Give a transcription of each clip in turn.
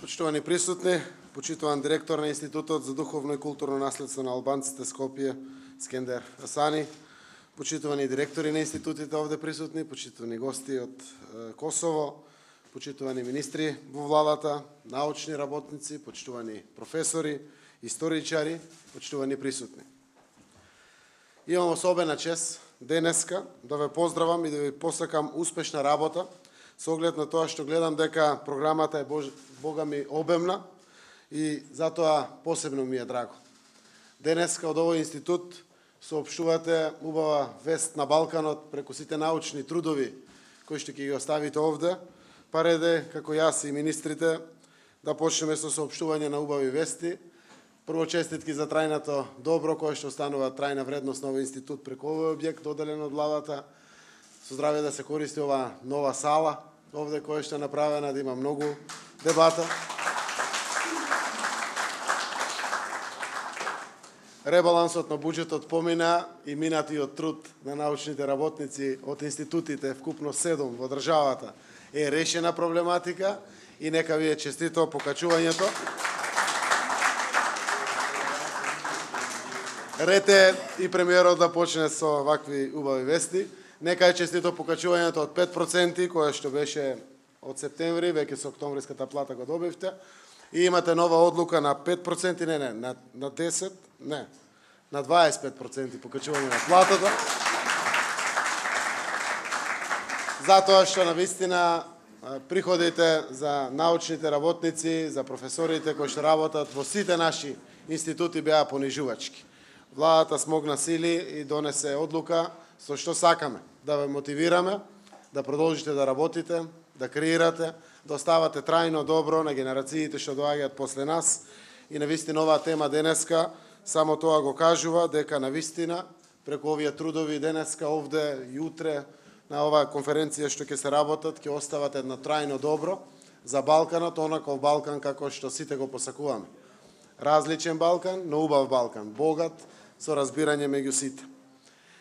Почитувани присутни, почитуван директор на Институтот за духовно и културно наследство на албанците Скопје, Скендер Асани, почитувани директори на институтите овде присутни, почитувани гости од Косово, почитувани министри во владата, научни работници, почитувани професори, историчари, почитувани присутни. Имам особена чест денеска да ве поздравам и да ви посакам успешна работа со оглед на тоа што гледам дека програмата е богами обемна и затоа посебно ми е драго. Денеска од овој институт соопштувате убава вест на Балканот преку сите научни трудови кои што ќе ги оставите овде, па реде како јас и министрите да почнеме со соопштување на убави вести. Прво честитки за трајното добро кое што останува трајна вредност на овој институт преку овој објект доделен од владата. Со здравје да се користи оваа нова сала овде која што е направена, да има многу дебата. Ребалансот на буџетот помина и минатиот труд на научните работници од институтите, вкупно 7 во државата, е решена проблематика и нека ви е честито покачувањето. Рете и премиерот да почне со вакви убави вести. Нека е честито покачувањето од 5%, кое што беше од септември, веќе со октомвриската плата го добивте. И имате нова одлука на 5%, на 10, на 25% покачување на платата. Затоа што навистина приходите за научните работници, за професорите кои што работат во сите наши институти беа понижувачки. Владата смогна сили и донесе одлука со што сакаме да ве мотивираме, да продолжите да работите, да креирате, да оставате трајно добро на генерациите што доаѓаат после нас. И навистина оваа тема денеска само тоа го кажува дека навистина преку овие трудови денеска овде и утре на оваа конференција што ќе се работат ќе остават едно трајно добро за Балканот, онаков Балкан како што сите го посакуваме. Различен Балкан, но убав Балкан, богат со разбирање меѓу сите.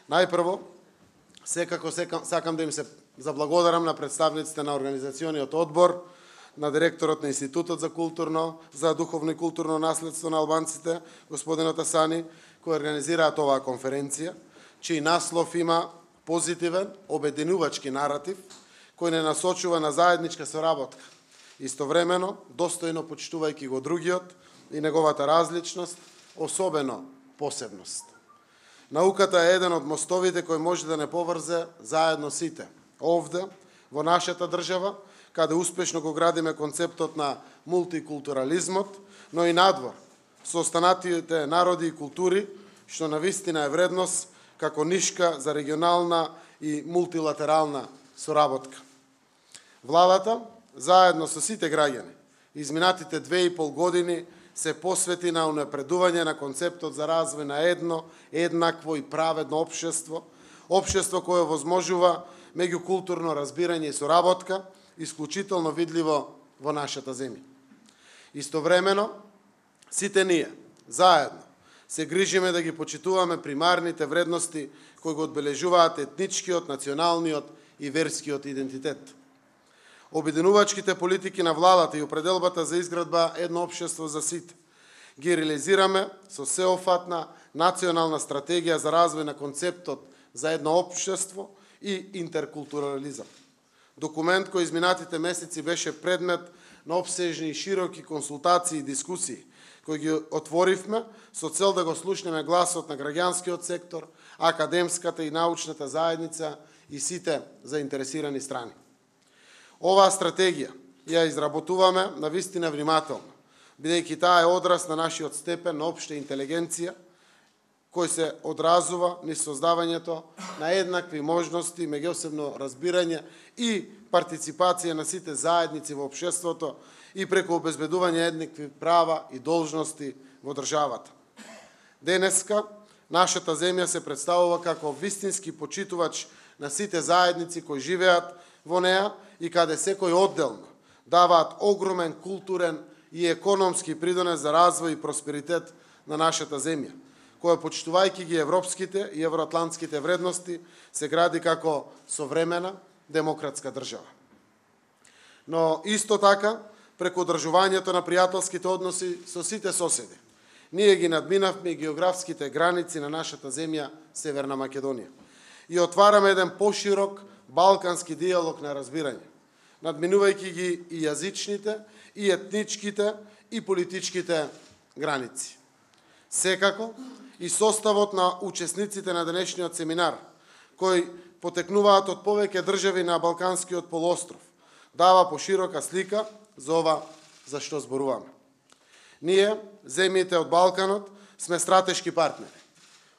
Најпрво, секако сакам да им се заблагодарам на представниците на организациониот одбор, на директорот на Институтот за духовно и културно наследство на албанците, господинот Асани, кои организираат оваа конференција, чиј наслов има позитивен, обединувачки наратив, кој не насочува на заедничка соработка, истовремено, достојно почитувајќи го другиот и неговата различност, особено посебност. Науката е еден од мостовите кој може да не поврзе заедно сите. Овде, во нашата држава, каде успешно го градиме концептот на мултикултурализмот, но и надвор, со останатите народи и култури, што навистина е вредност како нишка за регионална и мултилатерална соработка. Владата, заедно со сите граѓани, изминатите 2,5 години се посвети на унапредување на концептот за развој на еднакво и праведно општество, општество кое возможува меѓукултурно разбирање и соработка, исклучително видливо во нашата земја. Истовремено, сите ние, заедно, се грижиме да ги почитуваме примарните вредности кои го одбележуваат етничкиот, националниот и верскиот идентитет. Обединувачките политики на владата и определбата за изградба едно општество за сите ги реализираме со сеофатна национална стратегија за развој на концептот за едно општество и интеркултурализам. Документ кој изминатите месеци беше предмет на обсежни и широки консултации и дискусии, кои ги отворивме со цел да го слушнеме гласот на граѓанскиот сектор, академската и научната заедница и сите заинтересирани страни. Оваа стратегија ја изработуваме навистина внимателно, бидејќи таа е одраз на нашиот степен на општа интелигенција, кој се одразува низ создавањето на еднакви можности, меѓусебно разбирање и партиципација на сите заедници во општеството и преку обезбедување еднакви права и должности во државата. Денеска, нашата земја се представува како вистински почитувач на сите заедници кои живеат во неа и каде секој одделно даваат огромен културен и економски придонес за развој и просперитет на нашата земја, која почитувајќи ги европските и евроатлантските вредности се гради како современа демократска држава. Но исто така преку одржувањето на пријателските односи со сите соседи. Ние ги надминавме географските граници на нашата земја, Северна Македонија. И отвараме еден поширок балкански диалог на разбирање, надминувајќи ги и јазичните, и етничките, и политичките граници. Секако, и составот на учесниците на денешниот семинар, кои потекнуваат од повеќе држави на Балканскиот полуостров, дава поширока слика за ова за што зборуваме. Ние, земјите од Балканот, сме стратешки партнери,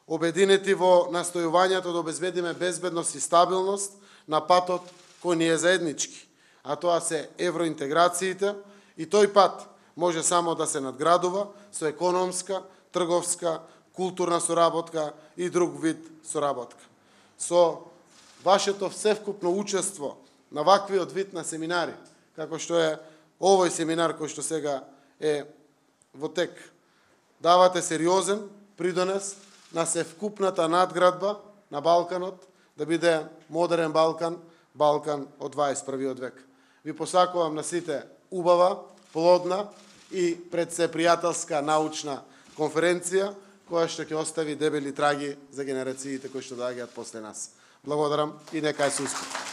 обединети во настојувањето да обезбедиме безбедност и стабилност на патот кој ни е заеднички, а тоа се евроинтеграциите, и тој пат може само да се надградува со економска, трговска, културна соработка и друг вид соработка. Со вашето всевкупно учество на ваквиот вид на семинари, како што е овој семинар кој што сега е во тек, давате сериозен придонес на севкупната надградба на Балканот, да биде модерен Балкан, Балкан од 21. век. Ви посакувам на сите убава, плодна и пред се пријателска научна конференција, која што ќе остави дебели траги за генерациите кои што доаѓаат после нас. Благодарам и нека се успех.